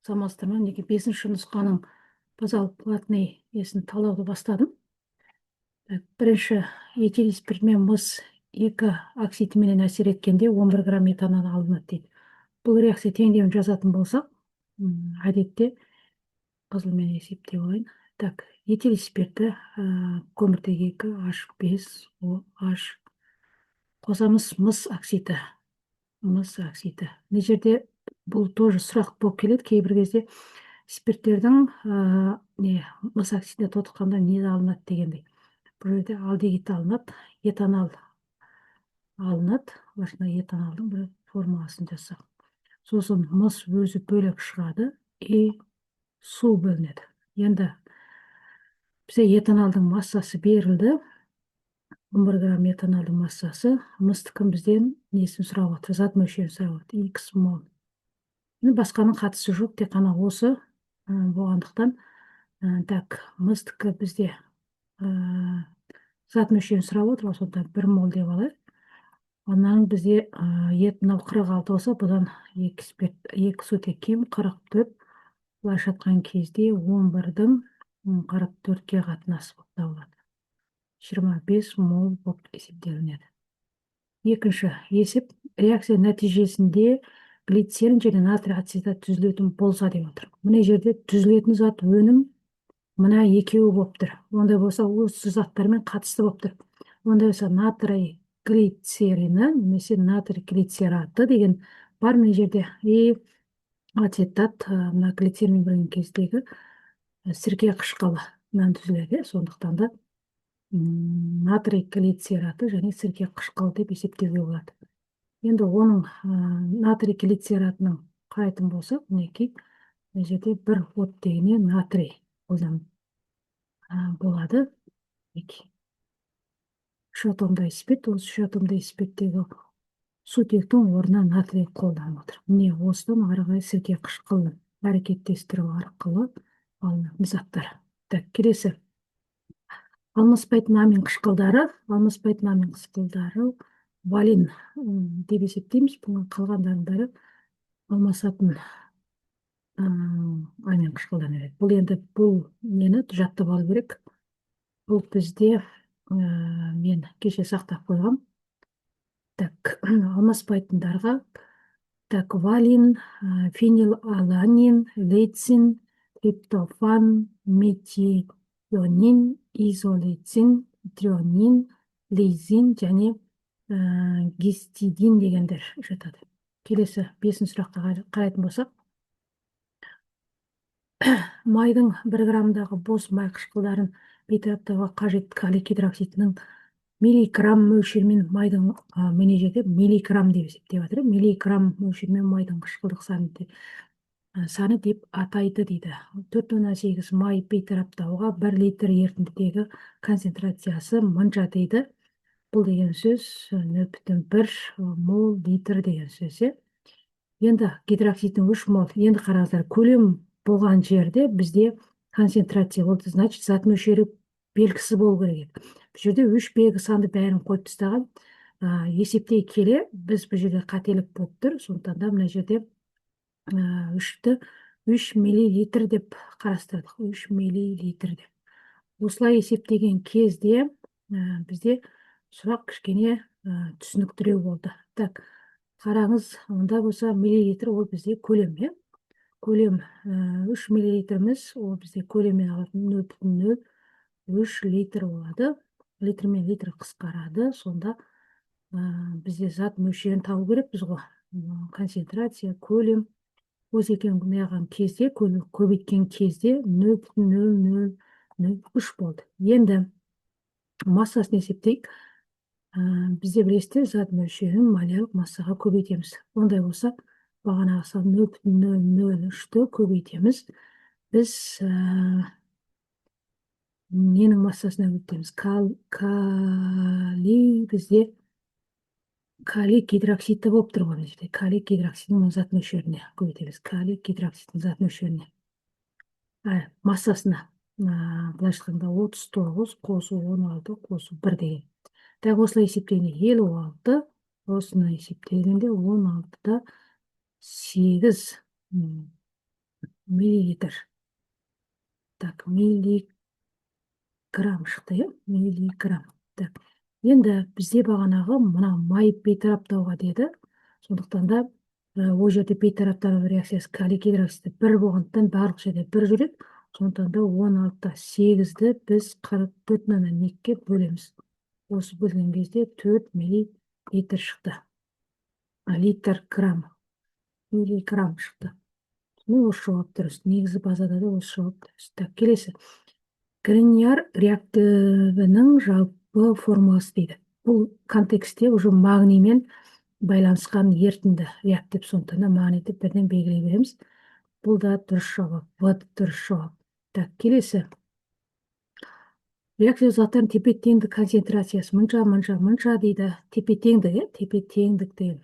Саламатсыздар ма? Мінекей 5-ші нұсқаның базалық платный несін талдауды бастадым. Бірінші этил спиртімен мыс 2 оксидіменен әсер еткенде 11 грамм метанол алынады дейді. Бұл реакция теңдеуін жазатын болсақ, әдетте қызылмен есептеп алайын. Этил спирті көміртегі 2 H5OH қосамыз мыс оксиді. Мына жерде бұл тоже сұрақ болып келеді. Кейбір кезде спирттердің мыс оксидіне тотыққанда не алынады дегендей. Бұл жерде алдегид алынады, этанол алынады. Осында этанолдың бір формуласын жазсақ. Сосын мыс өзі бөлек шығады и су бөлінеді. Енді бізде этанолдың массасы берілді. 11 грамм этанолдың массасы. Мыстықын бізден несін сұрап отыр, зат мөлшерін сұрап отыр, X мол. Басқаның қатысы жоқ, тек қана осы болғандықтан мыстықы бізде зат мөлшерін сұрап отыр, сонда 1 мол деп алайық. Онан бізде этанол 46 болса, бұдан 2 сутек кем 44. Былайша айтқан кезде 11-дің 44-ке қатынасы болып табылады. 25 мол болып есептелінеді. Екінші есеп, реакция нәтижесінде глицерин және натрий ацетат түзілетін болса деп отыр. Мына жерде түзілетін зат өнім мына екеуі болып тұр. Ондай болса, осы заттармен қатысты болып тұр. Ондай болса, натрий глицерины немесе натрий глицераты деген бар мына жерде. И ацетат мына глицерин бірген кездегі сірке қышқылы түзіледі. Сондықтан да натрий глицераты және сірке қышқылы деп есептеуге болады. Енді оның натрий глицератының қарайтын болсақ, мінекей мына жерде 1 оттегіне натрий қолданып болады. 3 атомдай спирт, осы 3 атомдай спирттегі сутектің орнына натрий қолданып отыр. Міне осыдан ары қарай сірке қышқылын әрекеттестіру арқылы алынатын заттар. Келесі алмаспайтын амин қышқылдары. Алмаспайтын амин қышқылдары валин деп есептейміз. Бұның қалғандарының бәрі алмасатын амин қышқылдары. Бұл енді бұл нені жаттап алу керек. Бұл бізде мен кеше сақтап қойғам. Алмаспайтындарға валин, фенилаланин, лейцин, триптофан, метионин, изолейцин, трионин, лизин және гистидин дегендер жатады. Келесі 5-ші сұраққа қарайтын болсақ, майдың 1 граммдағы бос май қышқылдарын бейтараптауға қажет калий гидроксидінің миллиграмм мөлшермен майдың міне жерде миллиграмм деп есептеп жатыр. Миллиграмм мөлшермен майдың қышқылдық саны деп атайды дейді. 4,8 май бейтараптауға 1 литр ерітіндідегі концентрациясы мынша дейді. Бұл деген сөз 0,1 мол литр деген сөз. Енді гидроксидтің 3 мол. Енді қараңыздар, көлем болған жерде бізде концентрация болды, значит, зат мөлшері белгісі болу керек. Бұл жерде 3 белгі санды бәрін қойып тастаған. Есептей келе біз бұл жерде қателік болып тұр. Сондықтан да мына жерде 3-ті 3 миллилитр деп қарастырдық. 3 миллилитр деп. Осылай есептеген кезде бізде сұрақ кішкене түсініктірек болды. Қараңыз, онда болса миллилитр ол бізде көлем. Көлем 3 миллилитріміз, ол бізде көлеммен алатын 0,03 литр болады. Литр мен литр қысқарады. Сонда бізде зат мөлшерін табу керек біз ғой. Концентрация, көлем осы екеуін неғылған кезде, көбейткен кезде 0,0003 болды. Енді массасын есептейік. Бізде білесіздер, зат мөлшерін молярлық массаға көбейтеміз. Ондай болса, бағанағы 0,003-ті көбейтеміз. Біз ненің массасына көбейтеміз? Калий бізде калий гидроксидті болып тұр ғой жерде. Калий гидроксидінің зат мөлшеріне көбейтеміз. Калий гидроксидінің зат мөлшеріне. Массасына былайша айтқанда 39 қосу 16 қосу 1 деген. Осылай есептегенде 56, осыны есептегенде 16-да 8 миллилитр. Так, миллиграмм шықты, иә? Миллиграмм. Так, енді бізде бағанағы мына май бейтараптауға деді. Сондықтан да ол жерде бейтараптау реакциясы калий гидроксиді бір болғандықтан барлық жерде бір жүреді. Сондықтан да 16-8-ді біз 44,2-ге бөлеміз. Осы бөлген кезде 4 миллилитр шықты. Литр грамм, миллиграмм шықты. Осы жауап дұрыс. Негізі базада да осы жауап дұрыс. Так, келесі. Гриньяр реактивінің жалпы формуласы дейді. Бұл контекстте уже магниймен байланысқан ерітінді реактив, сондықтан да магнийді бірден белгілей береміз. Бұл да дұрыс жауап. В дұрыс жауап. Так, келесі. Реакция заттардың тепе-теңдік концентрациясы мынша дейді. Тепе-теңдік, тепе-теңдік деген.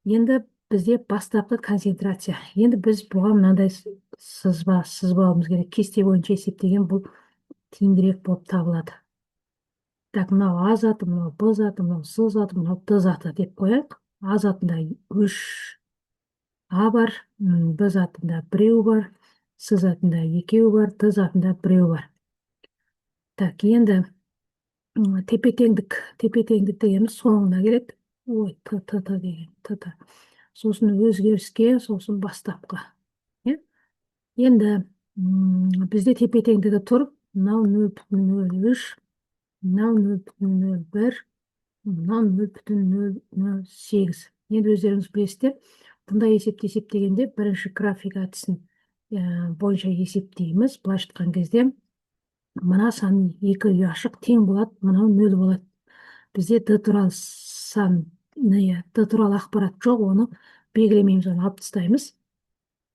Енді бізде бастапқы концентрация. Енді біз бұған мынандай сызбауымыз керек. Кесте бойынша есептеген бұл тиімдірек болып табылады. Так, мынау А заты, мынау Б заты, мынау С заты, мынау Д заты деп қояйық. А затында 3 А бар, Б затында 1 бар, С затында 2 бар, Д затында 1 бар. Так, енді тепе-теңдік дегеніміз соңына келеді. Ой, т деген, т. Сосын өзгеріске, сосын бастапқы. Енді бізде тепе-теңдігі тұр. Мынау 0,03, мынау 0,01, мынау 0,008. Енді өздеріңіз білесіздер, бұндай есептегенде бірінші график әдісін бойынша есептейміз. Былайша айтқан кезде мына сан 2 ұяшық тең болады, мынау 0 болады. Бізде д туралы д туралы ақпарат жоқ, оны белгілемейміз, оны алып тастаймыз.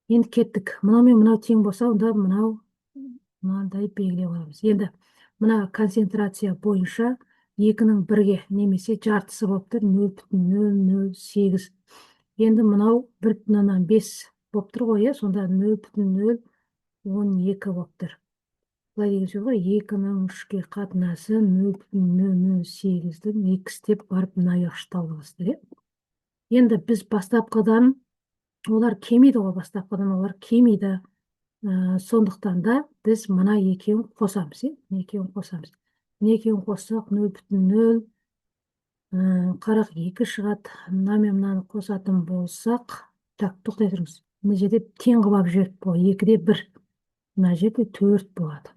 Енді кеттік. Мынау мен мынау тең болса, онда мынандай белгілеп аламыз. Енді мына концентрация бойынша 2-ның 1-ге немесе жартысы болып тұр, 0,008. Енді мынау 1,5 болып тұр ғой, сонда 0,012 болып тұр. Бұлай деген сөз ғой, 2-ның 3-ге қатынасы 0,008-дің екістеп барып мына ұяшықта аласыздар. Енді біз бастапқыдан, олар кемиді ғой, олар кемиді. Сондықтан да біз мына екеуін қосамыз. Мына екеуін қоссақ 0,042 шығады. Мына мен мынаны қосатын болсақ, так, тоқтай тұрыңыз. Мына жерде тең қылып жіберіп қой, 2-де 1. Мына жерде 4 болады.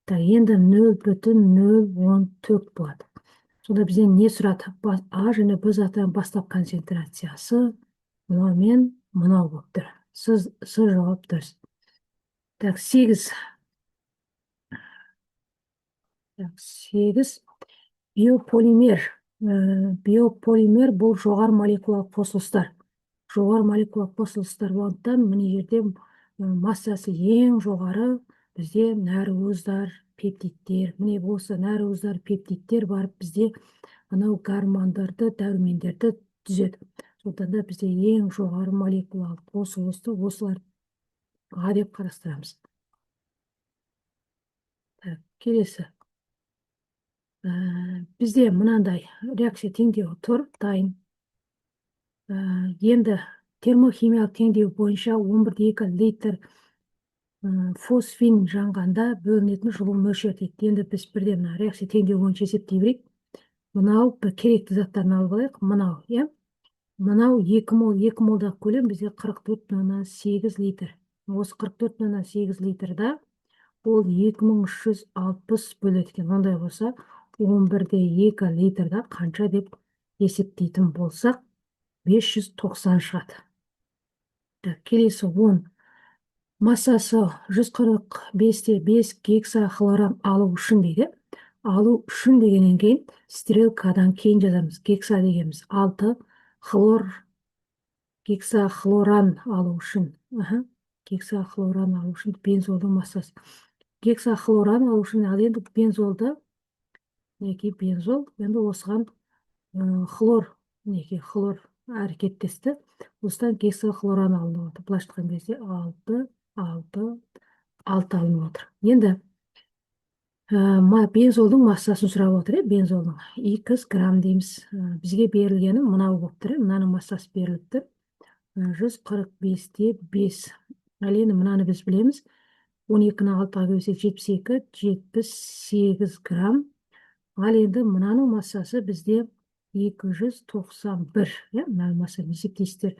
Так, енді 0,014 болады. Сонда бізден не сұрады? А және Б затының бастапқы концентрациясы мынау мен мынау болып тұр. С жауап дұрыс. Так, 8. Биополимер. Биополимер бұл жоғары молекулалық қосылыстар. Жоғары молекулалық қосылыстар болғандықтан міне жерде массасы ең жоғары бізде нәруыздар, пептидтер. Міне осы нәруыздар, пептидтер барып бізде анау гормондарды, дәрумендерді түзеді. Сондықтан да бізде ең жоғары молекулалық қосылысты осылар А деп қарастырамыз. Келесі. Бізде мынандай реакция теңдеуі тұр, дайын. Енді термохимиялық теңдеу бойынша 11,2 литр фосфин жанғанда бөлінетін жылу мөлшері дейді. Енді біз бірден реакция теңдеу бойынша есептей берейік. Мынау керекті заттарын алып алайық. Мынау, мынау 2 молдағы көлем бізде 44,8 литр. Осы 44,8 литрда ол 2360 бөледі екен. Ондай болса, 11,2 литрда қанша деп есептейтін болсақ, 590 шығады. Келесі 10. Массасы 145-те 5 гексахлоран алу үшін дейді. Алу үшін дегеннен кейін стрелкадан кейін жазамыз. Гекса дегеніміз 6, гексахлоран алу үшін. Гексахлоран алу үшін бензолдың массасы. Гексахлоран алу үшін, ал енді бензолды, бензол, енді осыған хлор әрекеттесті. Осыдан гексахлоран алынып отыр. Былайша айтқан кезде 6 алынып отыр. Енді бензолдың массасын сұрап отыр. Бензолдың X грамм дейміз. Бізге берілгені мынау болып тұр. Мынаның массасы беріліп тұр. 145-те 5 Ал енді мынаны біз білеміз. 12-ні 6-ға бөлсек 72, 78 грамм. Ал енді мынаның массасы бізде 291. Иә, мынаның массасын есептейсіздер.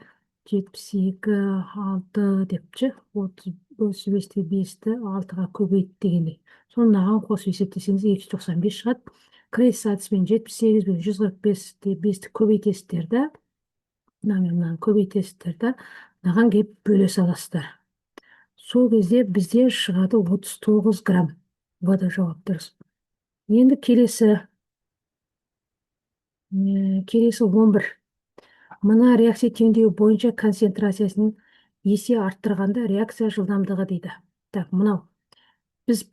72, 6 депші. 35-ті 5-ті 6-ға көбейт дегендей. Соны мынаған қосып есептесеңіз 295 шығады. Крейс әдіспен 78 бен 145-ті 5-ті көбейтесіздер да, мынаны көбейтесіздер да, мынаған келіп бөле саласыздар. Сол кезде бізде шығады 39 грамм. Bu da жауап дұрыс. Енді келесі 11. Мына реакция теңдеуі бойынша концентрациясын есе арттырғанда реакция жылдамдығы дейді. Так, мынау. Біз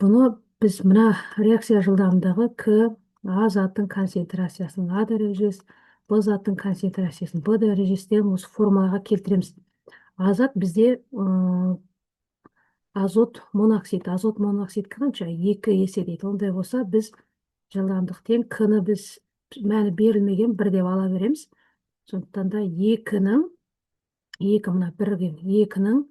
мына реакция жылдамдығы К А заттың концентрациясын А дәрежесі, Б заттың концентрациясын Б дәрежесі осы формулаға келтіреміз. Азат бізде азот моноксид қанша? 2 есе дейді. Ондай болса, біз жылдамдықтен К-ны біз мәні берілмеген 1 деп ала береміз. Сондықтан да 2-ның, 2 мына 2-ның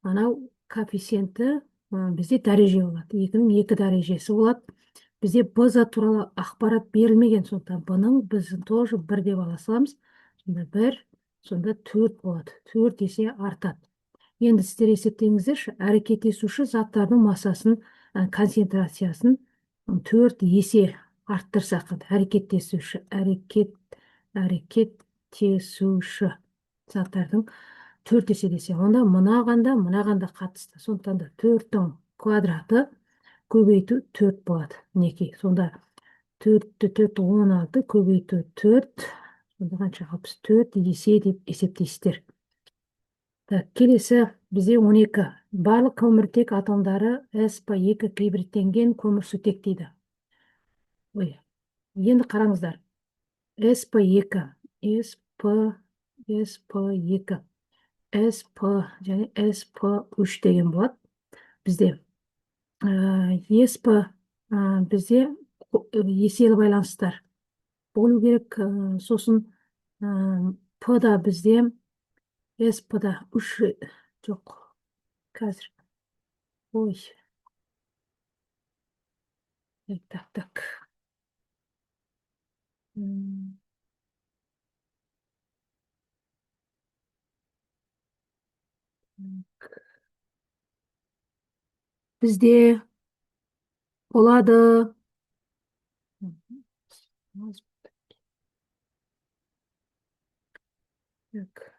анау коэффициенті бізде дәреже болады. 2-ның 2 дәрежесі болады. Бізде Б зат туралы ақпарат берілмеген, сондықтан бұның біздің тоже 1 деп ала саламыз. Сонда 1, сонда 4 болады. 4 есе артады. Енді сіздер есептеңіздерші, әрекеттесуші заттардың массасын, концентрациясын 4 есе арттырсақ, әрекеттесуші заттардың 4 есе десе, онда мынағанда қатысты. Сондықтан да 4-тің квадраты көбейту 4 болады. Мінекей, сонда 4-ті 16 көбейту 4, сонда қанша? 64 есе деп есептейсіздер. Келесі бізде 12. Барлық көміртек атомдары sp2 гибридтенген көмірсутек дейді. Енді қараңыздар. sp2, sp2, sp және sp3 деген болады. Бізде sp бізде еселі байланыстар болу керек. Сосын p-да бізде sp-да 3 жоқ. Қазір. Так. Бізде болады. Так.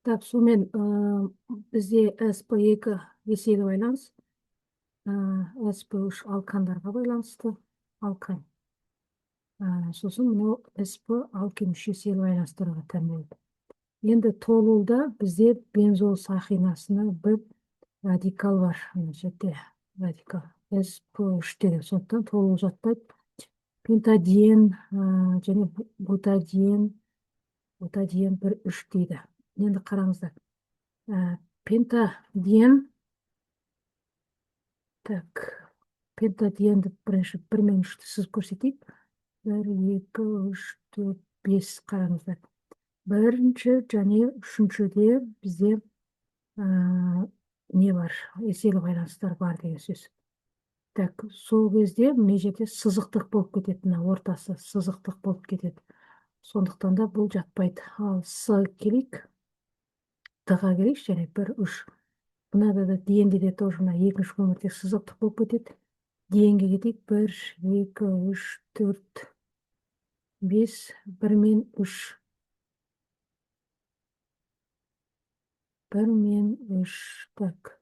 Так, сонымен бізде СП2 есеге байланыс, СП3 алкандарға байланысты, алкан. Сосын мынау СП алкин үшесіге байланыстыруға тән болды. Енді толуында бізде бензол сақинасына бір радикал бар. Мына жерде радикал СП3 деген. Сондықтан толуы жатпайды. Пентадиен және бутадиен бір үш дейді. Енді қараңыздар. Пентадиен, так, пентадиенді бірінші 1 мен 3-ті сызып көрсетейік. 1, 2, 3, 4, 5 қараңыздар. Бірінші және үшіншіде бізде не бар? Еселі байланыстар бар деген сөз. Так, сол кезде мына жерде сызықтық болып кетеді, мына ортасы сызықтық болып кетеді. Сондықтан да бұл жатпайды. Ал С келейік, Т-ға келейік, және 1, 3. Мынада да диенде де тоже мына екінші көміртек сызықтық болып кетеді. Диенге кетейік, 1, 2, 3, 4, 5, 1 мен 3. 1 мен 3. Так.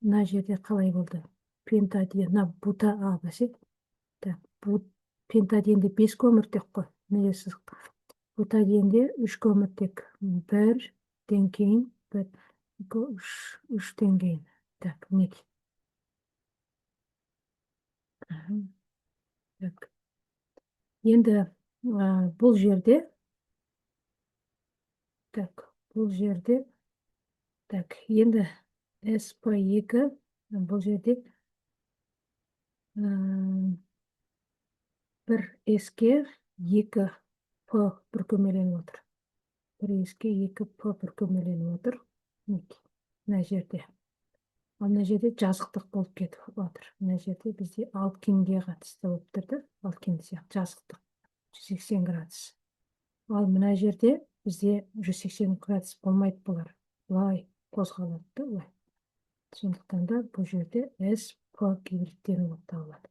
Мына жерде қалай болды? Пентадиен, мына бута бәсе. Так, пентадиенде 5 көміртек қой. Мына сызық. Бутадиенде 3 көміртек. 1-ден кейін 1, 2, 3, 3-ден кейін. Так, мінекей. Так. Енді бұл жерде, так, бұл жерде, так, енді СП2, бұл жерде бір С-ке 2 П бүркемеленіп отыр. Бір С-ке 2 П бүркемеленіп отыр. Мына жерде. Ал мына жерде жазықтық болып кетіп отыр. Мына жерде бізде алкинге қатысты болып тұрды. Алкин сияқты жазықтық 180 градус. Ал мына жерде бізде 180 градус болмайды, бұлар. Былай қозғалады, былай. Сондықтан да бұл жерде СП гибридтері болып табылады.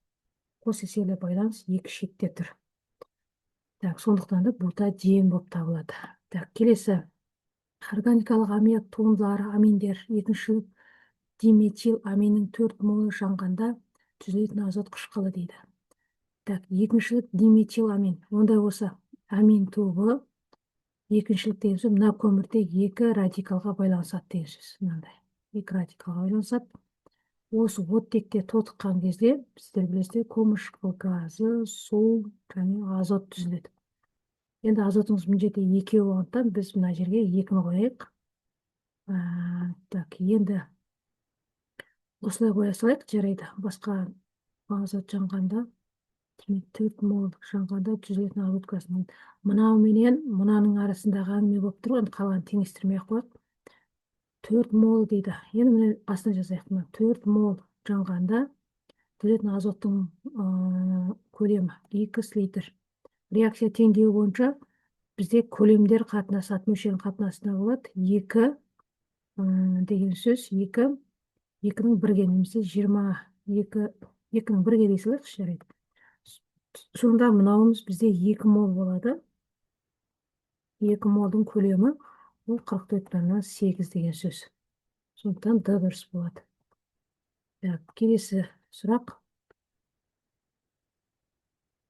Қос еселі байланыс екі шетте тұр. Так, сондықтан да бутадиен болып табылады. Так, келесі органикалық аммиак туындылары аминдер екінші диметил аминнің 4 молы жанғанда түзілетін азот қышқылы дейді. Так, екіншілік диметил амин. Ондай болса, амин тобы екіншілік деген сөз, мына көмірте 2 радикалға байланысады деген сөз. Мынандай 2 радикалға байланысады. Осы оттекте тотыққан кезде сіздер білесіздер, көмірқышқыл газы, су және азот түзіледі. Енді азотыңыз мына жерде 2 болғандықтан біз мына жерге 2-ні қояйық. Так, енді осылай қоя салайық, жарайды. Басқа азот жанғанда, 4 мол жанғанда түзілетін азот газының. Мынау менен мынаның арасындағы әңгіме болып тұр, енді қалғанын теңестірмей ақ қояйық. 4 мол дейді. Енді міне астына жазайық. 4 мол жанғанда түзілетін азоттың көлемі 2 литр. Реакция теңдеуі бойынша бізде көлемдер қатынасады, мөлшердің қатынасына болады. 2 деген сөз 2-ның 1-ге немесе 22 2-ның 1-ге дей салайық, жарайды. Сонда мынауымыз бізде 2 мол болады. 2 молдың көлемі ол 44,8 деген сөз. Сондықтан Д дұрыс болады. Келесі сұрақ.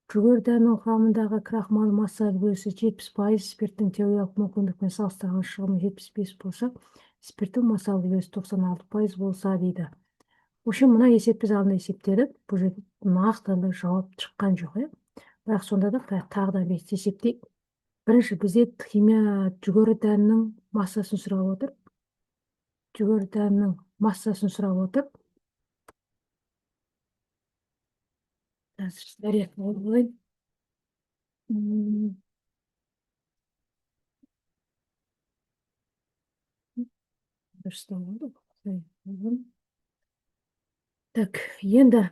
Жүгері дәнінің құрамындағы крахмал масса үлесі 70%, спирттің теориялық мүмкіндікпен салыстырған шығымы 75 болса, спирттің масса үлесі 96% болса дейді. Осы мына есеп біз алдында есептедік. Бұл жерде нақты жауап шыққан жоқ, бірақ сонда да тағы да есептейік. Бірінші бізде химия жүгері дәнінің массасын сұрап отыр. Жүгері дәнінің массасын сұрап отыр. Дәрет болайын. Дұрыстан болды. Так, енді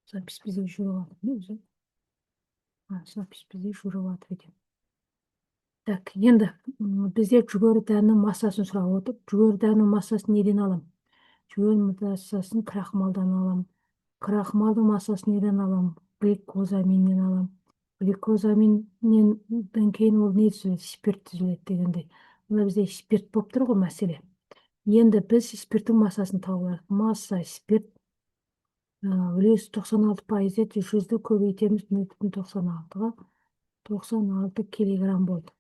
запись бізде жүріп жатыр. Запись бізде жүріп жатыр екен. Так, енді бізде жүгері дәнінің массасын сұрап отыр. Жүгері дәнінің массасын неден алам? Жүгері массасын крахмалдан алам. Крахмалдың массасын неден алам? Гликозаминнен алам. гликозаминнен кейін ол не түзіледі? Спирт түзіледі дегендей. Мына бізде спирт болып тұр ғой мәселе. Енді біз спирттің массасын тауып алайық. Масса спирт үлесі 96% еді, 100-ді көбейтеміз 0,96-ға 96 килограмм болды.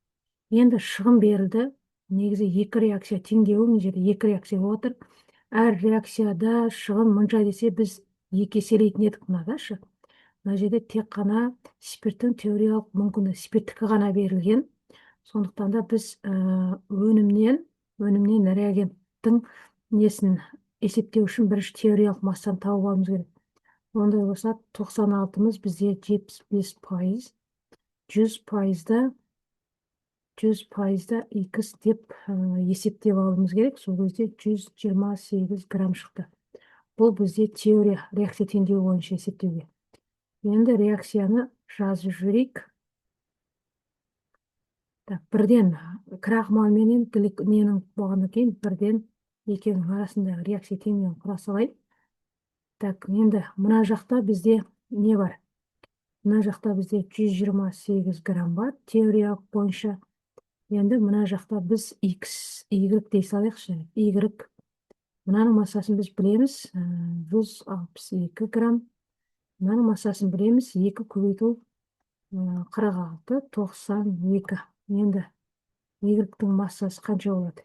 Енді шығын берілді. Негізі екі реакция теңдеу, мына жерде екі реакция болып отыр. Әр реакцияда шығын мынша десе, біз екі еселейтін едік мынадашы. Мына жерде тек қана спирттің теориялық мүмкіндігі, спирттікі ғана берілген. Сондықтан да біз өнімнен реагенттің несін есептеу үшін бірінші теориялық массаны тауып алуымыз керек. Ондай болса 96-мыз бізде 75%, 100%да X деп есептеп алуымыз керек. Сол кезде 128 грамм шықты. Бұл бізде теория реакция теңдеуі бойынша есептеуге. Енді реакцияны жазып жіберейік. Так, бірден крахмалменен ненің болғаннан кейін бірден екеуінің арасындағы реакция теңдеуін құра салайын. Так, енді мына жақта бізде не бар? Мына жақта бізде 128 грамм бар теориялық бойынша. Енді мына жақта біз X, Y дей салайықшы. Y. Мынаның массасын біз білеміз. 162 грамм. Мынаның массасын білеміз. 2 көбейту 46, 92. Енді Y-дің массасы қанша болады?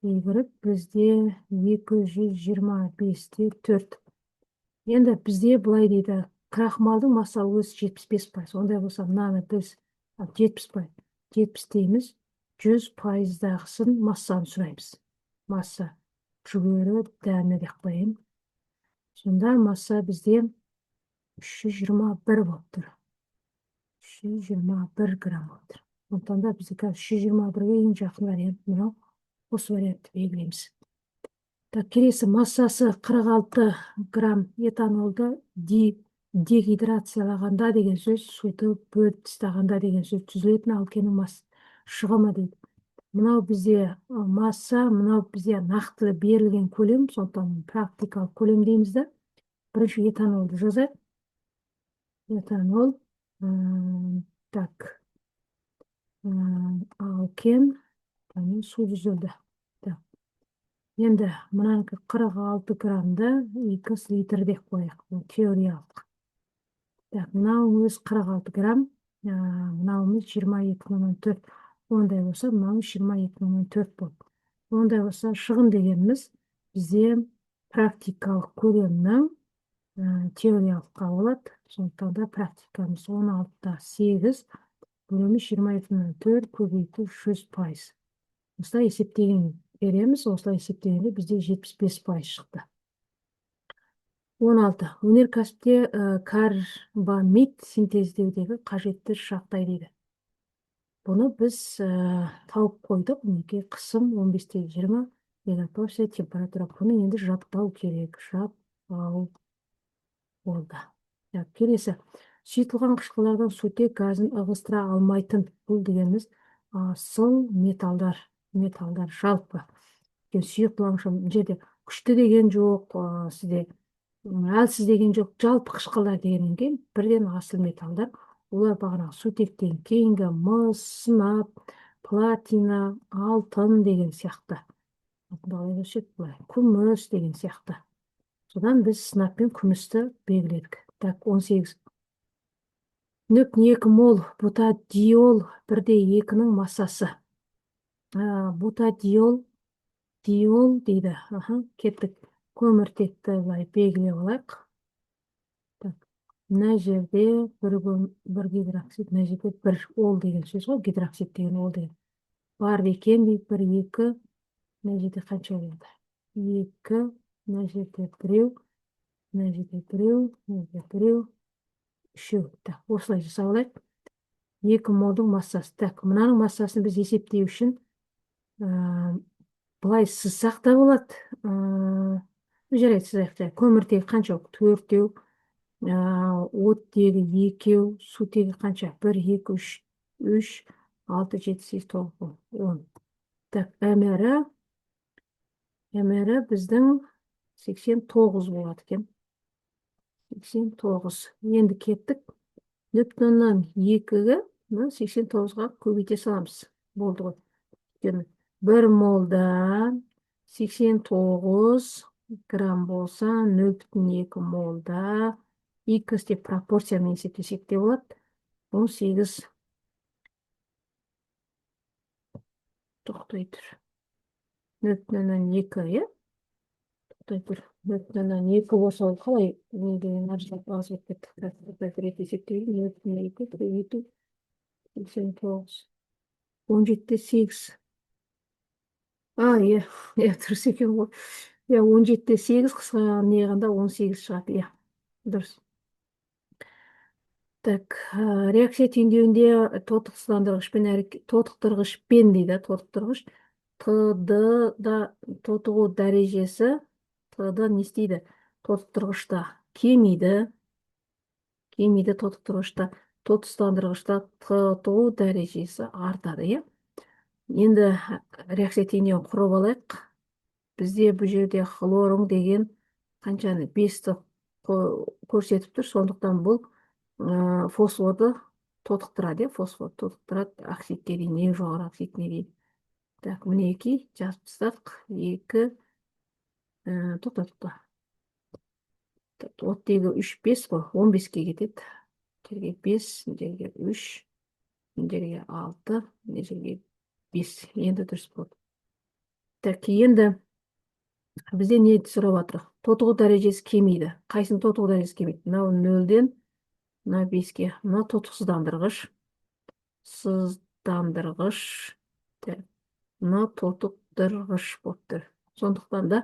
Y бізде 225-те 4. Енді бізде былай дейді, крахмалдың массалы өзі 75%. Ондай болса, мынаны біз 70%. 70 дейміз, 100%дағысын массаны сұраймыз. Масса жүгері дәні деп қояйын. Сонда масса бізде 321 болып тұр. 321 грамм болып тұр. Сондықтан да бізде 321-ге ең жақын вариант мынау, осы вариантты белгілейміз. Так, келесі массасы 46 грамм этанолды дегидрациялағанда деген сөз, суды бөліп тастағанда деген сөз түзілетін алкеннің шығымы дейді. Мынау бізде масса, мынау бізде нақты берілген көлем, сондықтан практикалық көлем дейміз да. Бірінші этанолды жазайық. Этанол, так, алкен, су түзілді. Енді мұнанікі 46 граммды 2 литр деп қояйық. Теориялық. Так, мынауымыз 46 грамм, мынауымыз 22,4. Ондай болса, мынауымыз 22,4 болды. Ондай болса, шығын дегеніміз бізде практикалық көлемнің теориялыққа болады. Сондықтан да практикамыз 16-8, көлемі 22,4 көбейту 100%. Осылай есептеген береміз, осылай есептегенде бізде 75% шықты. 16. Өнеркәсіпте карбамид синтездеудегі қажетті жағдай дейді. Бұны біз тауып қойдық. Мінекей қысым 15-20 мегапаскаль температура. Бұны енді жаттау керек. Жаттау болды. Келесі. Сұйытылған қышқылдардан сутек газын ығыстыра алмайтын. Бұл дегеніміз асыл металдар жалпы. Сұйытылған жерде күшті деген жоқ, сізде әлсіз деген жоқ, жалпы қышқылдар дегеннен кейін бірден асыл металдар. Олар бағана сутектен кейінгі мыс, сынап, платина, алтын деген сияқты. Күміс деген сияқты. Содан біз сынап пен күмісті белгіледік. Так, 18. 0,2 мол бутадиол 1,2-ның массасы. Бутадиол дейді. Кеттік. Көміртекті белгілеп алайық. Мына жерде бір гидроксид, мына жерде бір ол деген сөз ғой, гидроксид деген ол деген. Бар екен дейді, 1-2, мына жерде қанша болды? 2, мына жерде біреу, мына жерде біреу, мына жерде біреу, үшеу. Осылай жасап алайық. 2 молдың массасы. Мынаның массасын біз есептеу үшін былай сызсақ та болады. Жарайды, сызайық. Көміртегі қанша? 4-еу, оттегі 2-еу, сутегі қанша? 1, 2, 3, 6, 7, 8, 9, 10. Әмірі біздің 89 болады екен. 89. Енді кеттік. нөл бүтін оннан екіге 89-ға көбейте саламыз. Болды ғой. Өйткені 1 молдан 89 грамм болса, 0,2 молда x деп пропорциямен есептесек те болады. 18 тоқтай тұр. 0,2, е? Тоқтай тұр. 0,2 болса, ол қалай? Не деген арзап азып кеттік. Тоқтай тұр ет есептейді. 0,2 көбейту 89. 17-те 8. Иә, дұрыс екен ғой. 17-те 8 қысқа неғанда 18 шығады. Дұрыс. Так, реакция теңдеуінде тотықтырғышпен дейді, тотықтырғыш. Т-да тотығу дәрежесі, Т-да не істейді? Тотықтырғышта кемейді тотықтырғышта, тотыстандырғышта тотығу дәрежесі артады, е? Енді реакция теңдеуін құрып алайық. Бізде бұл жерде хлорың деген қаншаны 5-ті көрсетіп тұр, сондықтан бұл фосфорды тотықтырады, оксидке дейін, ең жоғары оксидіне дейін. Так, мінекей жазып тастадық. 2 тоқта. Оттегі 3, 5 қой, 15-ке кетеді. Жерге 5, жерге 3, жерге 6, жерге 5. Енді дұрыс болды. Так, енді бізде не сұрап жатыр? Тотығу дәрежесі кемейді. Қайсының тотығу дәрежесі кемейді? Мынау 0-ден мына 5-ке. Мына тотықсыздандырғыш. Мына тотықтырғыш болып тұр. Сондықтан да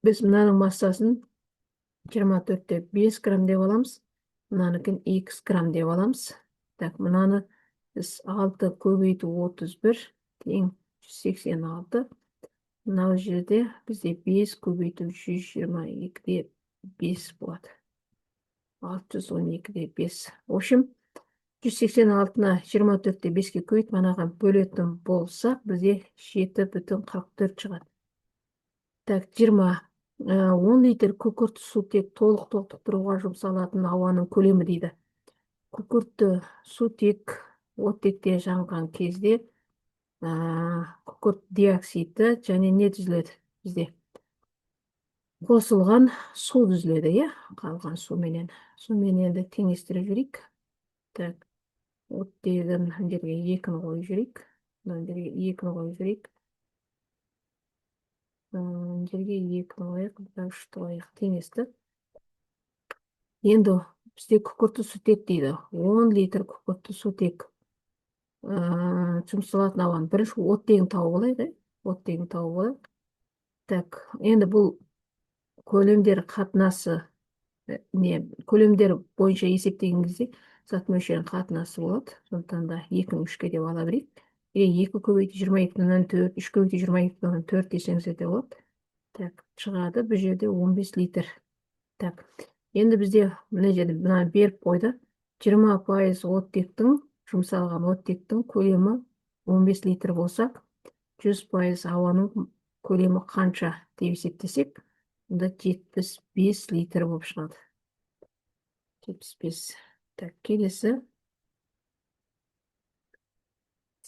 біз мынаның массасын 24-те 5 грамм деп аламыз. Мынаныкін x грамм деп аламыз. Так, мынаны біз 6 көбейту 31 тең 186. Мынау жерде бізде 5 көбейту 122-де 5 болады. 612-де 5. В общем, 186-на 24-те 5-ке көбейт, манаған бөлетін болса, бізде 7,44 шығады. Так, 20. 10 литр күкірт сутек толық толықтыруға жұмсалатын ауаның көлемі дейді. Күкіртті сутек оттекте жанған кезде күкірт диоксиді және не түзіледі бізде? Қосылған су түзіледі, е? Қалған суменен. Сумен енді теңестіріп жүрейік. Так, оттегін жерге 2-ні қойып жүрейік. Жерге 2-ні қойып жүрейік. Жерге 2-ні қойып, 3-ті қойып теңесті. Енді бізде күкіртті сутек дейді. 10 литр күкіртті сутек жұмсалатын ауаның бірінші оттегін тауып алайық, оттегін тауып алайық. Так, енді бұл көлемдер қатынасы көлемдер бойынша есептеген кезде зат мөлшерінің қатынасы болады. Сондықтан да 2-ні 3-ке деп ала берейік. 2 көбейту 22-нен 4, 3 көбейту 22-нен 4 десеңіздер де болады. Так, шығады бұл жерде 15 литр. Так, енді бізде мына жерде мына беріп қойды. 20% оттектің, жұмсалған оттектің көлемі 15 литр болса, 100% ауаның көлемі қанша деп есептесек, онда 75 литр болып шығады. 75. Так, келесі.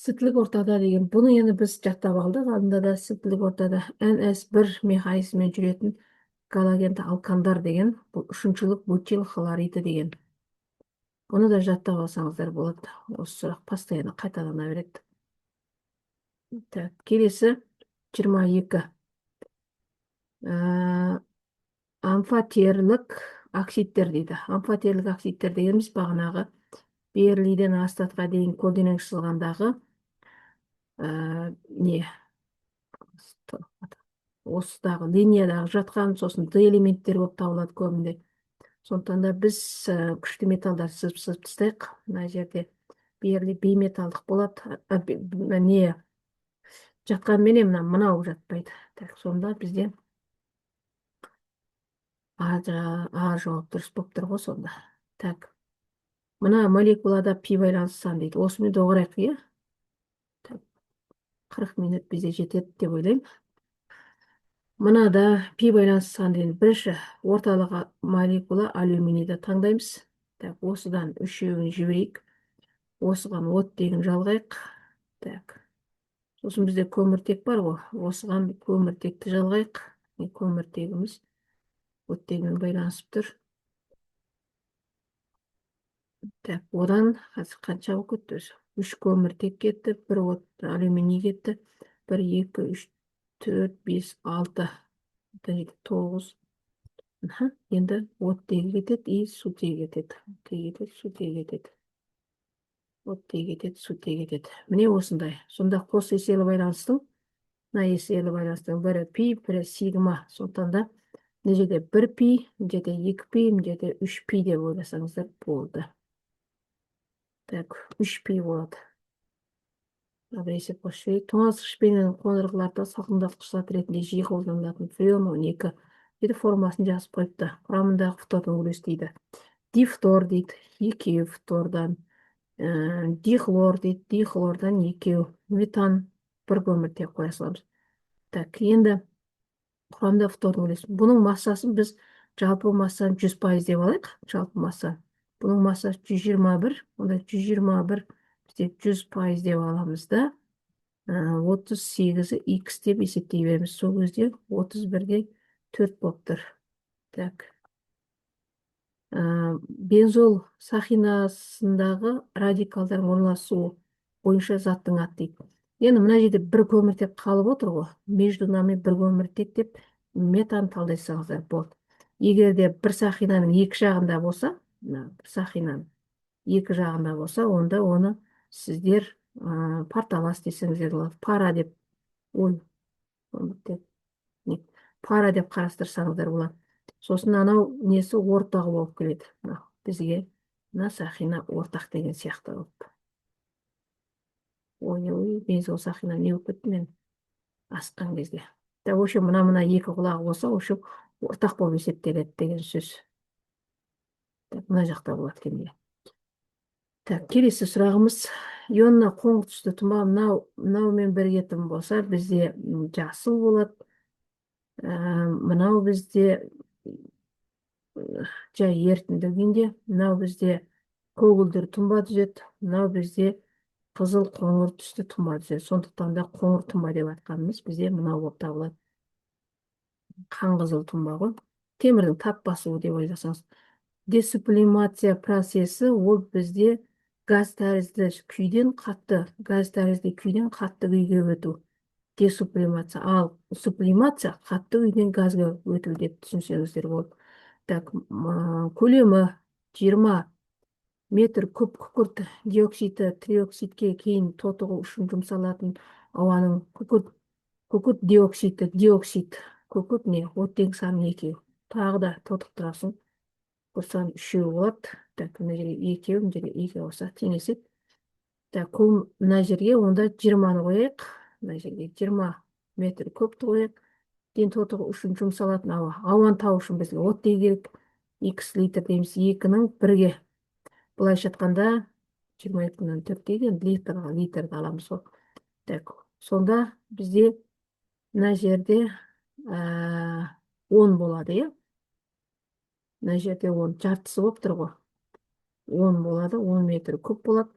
Сіптілік ортада деген. Бұны енді біз жаттап алдық. Алдында да сіптілік ортада NS1 механизммен жүретін галогенді алкандар деген, бұл үшіншілік бутил хлориді деген. Бұны да жаттап алсаңыздар болады. Осы сұрақ постоянно қайталана береді. Так, келесі 22. Амфотерлік оксидтер дейді. Амфотерлік оксидтер дегеніміз бағанағы берілиден астатқа дейін көлденең сызғандағы осыдағы линиядағы жатқан, сосын Д элементтер болып табылады көбінде. Сондықтан да біз күшті металдар сызып тастайық. Мына жерде берілі бейметалдық болады. Жатқан менен мынау жатпайды. Так, сонда бізде А жауап дұрыс болып тұр ғой сонда. Так, мына молекулада пи байланыс сан дейді. Осымен доғырайық, е? 40 минут бізде жетеді деп ойлаймын. Мынада пи байланыс сан дейді. Бірінші орталығы молекула алюминийді таңдаймыз. Так, осыдан үшеуін жіберейік. Осыған оттегін жалғайық. Так. Сосын бізде көміртек бар ғой. Осыған көміртекті жалғайық. Көміртегіміз оттегімен байланысып тұр. Так, одан қазір қанша болып кетті өзі? 3 көміртек кетті, 1 алюминий кетті. 1, 2, 3, 4, 5, 6, 9. Енді оттегі кетеді и сутегі кетеді. Сутегі кетеді. Оттегі кетеді, сутегі кетеді. Міне осындай. Сонда қос еселі байланыстың, мына еселі байланыстың бірі пи, бірі сигма. Сондықтан да мына жерде 1 пи, мына жерде 2 пи, мына жерде 3 пи деп ойласаңыздар болды. Так, 3 пи болады. Бір есеп қосып, тоңазытқышпенен қондырғыларда салқындатқыш зат ретінде жиі қолданылатын фреон 12 дейді, формасын жазып қойыпты. Құрамындағы фтордың үлесі дейді. Дифтор дейді, 2 фтордан, дихлор дейді, дихлордан 2, метан 1 көміртек қоя саламыз. Так, енді құрамында фтордың үлесі. Бұның массасын біз жалпы массаны 100% деп алайық. Жалпы масса. Бұның массасы 121, онда 121 бізде 100% деп аламыз да. 38-і x деп есептей береміз. Сол кезде 31-де 4 болып тұр. Так. Бензол сақинасындағы радикалдардың орналасуы бойынша заттың аты дейді. Енді мына жерде 1 көміртек қалып отыр ғой. Между нами 1 көміртек деп метан талдайсаңыздар болды. Егер де бір сақинаның екі жағында болса, бір сақинаның екі жағында болса, онда оны сіздер парталас десеңіздер болады. Пара деп, пара деп қарастырсаңыздар болады. Сосын анау несі ортағы болып келеді. Бізге мына сақина ортақ деген сияқты болып. Бензол сақина не болып кетті мен асқан кезде. В общем, мына екі құлағы болса, ортақ болып есептеледі деген сөз. Мына жақта болады кенде. Так, келесі сұрағымыз. Ионына қоңыр түсті тұма мынаумен бірге тым болса, бізде жасыл болады. Мынау бізде жай ерітіндігінде, мынау бізде көгілдір тұнба түзеді, мынау бізде қызыл қоңыр түсті тұнба түзеді. Сондықтан да қоңыр тұнба деп атқанымыз бізде мынау болып табылады. Қанқызыл тұнба ғой. Темірдің тап басуы деп ойласаңыз. Десублимация процесі ол бізде газ тәрізді күйден қатты күйге өту. Десублимация. Ал сублимация қатты күйден газға өту деп түсінсеңіздер болды. Так, көлемі 20 метр куб күкірт диоксиді триоксидке кейін тотығу үшін жұмсалатын ауаның күкірт диоксиді, күкірт не? Оттегі саны 2. Тағы да тотықтырасың. Осыған 3 болады. Так, мына жерге 2, мына жерге 2 болса теңесек. Так, мына жерге онда 20-ны қояйық. Мына жерге 20 метр кубты қояйық. Кейін тотығы үшін жұмсалатын ауа. Ауаны табу үшін бізге оттегі керек. X литр дейміз, 2-ның 1-ге. Былайша айтқанда 22-ның 4 деген литрді аламыз. Так, сонда бізде мына жерде 10 болады, е? Мына жерде 10 жартысы болып тұр ғой. 10 болады, 10 метр куб болады.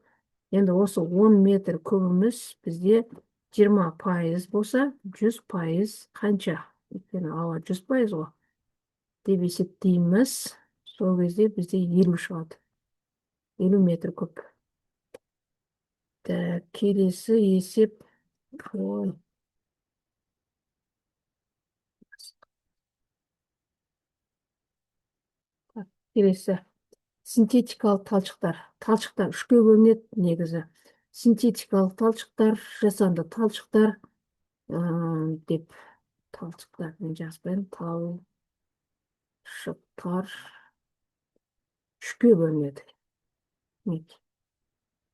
Енді осы 10 метр кубіміз бізде 20% болса, 100% қанша? Өйткені ауа 100% ғой. Деп есептейміз. Сол кезде бізде 50 шығады. 50 метр куб. Келесі есеп. Келесі. Синтетикалық талшықтар. Талшықтар 3-ке бөлінеді негізі. Синтетикалық талшықтар, жасанды талшықтар деп талшықтармен жазбайын. Талшықтар 3-ке бөлінеді.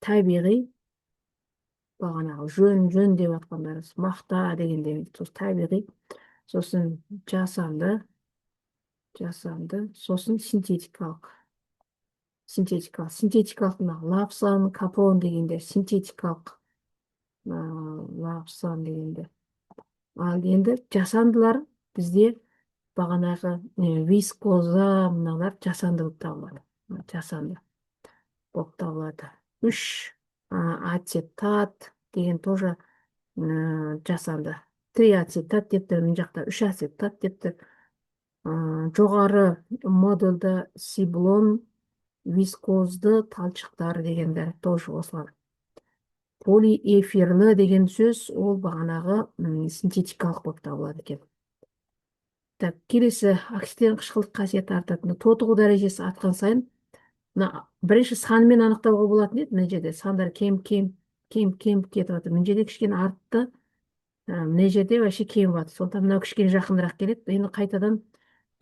Табиғи, бағанағы жөн деп атқандарыз, мақта дегенде, табиғи, сосын жасанды, сосын синтетикалық. Синтетикалық лапсан, капон дегенде, синтетикалық лапсан дегенде. Ал енді жасандылар бізде бағанағы вискоза, мыналар жасанды болып табылады. жасанды болып табылады. Үш ацетат деген тоже жасанды. Триацетат деп тұр, мына жақта үш ацетат деп тұр. Жоғары модульді сиблон вискозды талшықтар дегендер тоже осылар. Полиэфирлі деген сөз ол бағанағы синтетикалық болып табылады екен. Так, келесі оксидтен қышқылдық қасиеті артады. Тотығу дәрежесі артқан сайын бірінші санымен анықтауға болатын еді. Мына жерде сандар кем кетіп жатыр. Мына жерде кішкене артты, мына жерде вообще кем жатыр. Сондықтан мынау кішкене жақындырақ келеді. Енді қайтадан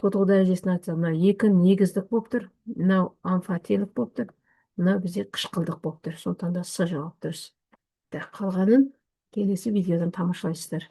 тотығу дәрежесін айтса, мынау екі негіздік болып тұр, мынау амфотелік болып тұр, мынау бізде қышқылдық болып тұр. Сондықтан да С жауап дұрыс. Қалғанын келесі видеодан тамашалайсыздар.